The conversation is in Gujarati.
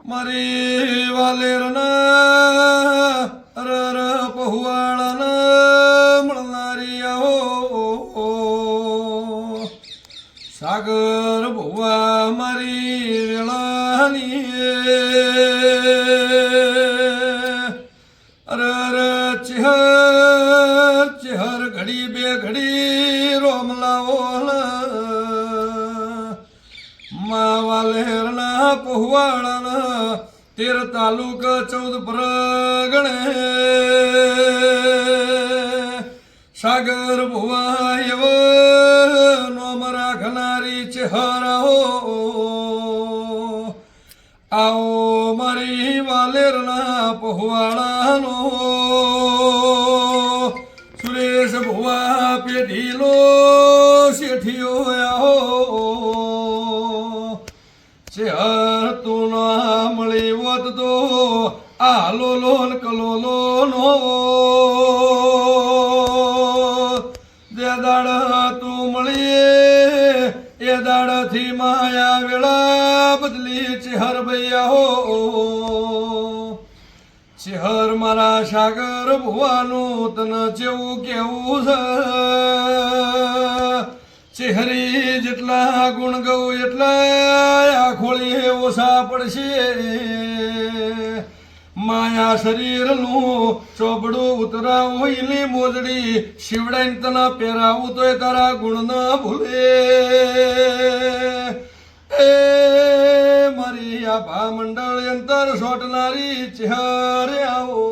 મારી વાલેરના રર પહુવાળાના મળનારી આવો સાગર ભુવા મારી વેળાની રર ચેહર ચેહર ઘડી બે ઘડી રોમ લાવો મા વાલેરના પહુવાળાના 13 તાલુકા 14 પરગણે સાગર ભુવા એવો નોમ રાખનારી ચહેરાઓ આવો મારી વાલેરના પહુવાળાનો સુરેશ ભુવા પેઢીલો શેઠિયો આવો ચહેર તું ના મળી હોત તો આ લોલો કલોલો નો જે દાડ તું મળી એ દાડથી માયા વેળા બદલી ચહેર ભૈયા હો ચહેર મારા સાગર ભુવાનું તને જેવું કેવું છે ચહેરી જેટલા ગુણ ગૌ એટલા આખોળી ઓછા પડશે માયા શરીરનું ચોબડું ઉતરાવું એની મોજડી શિવડાઈને તને પહેરાવું તોય તારા ગુણ ન ભૂલે એ મારી આ ભા મંડળ અંતર સોટનારી ચહેરે આવો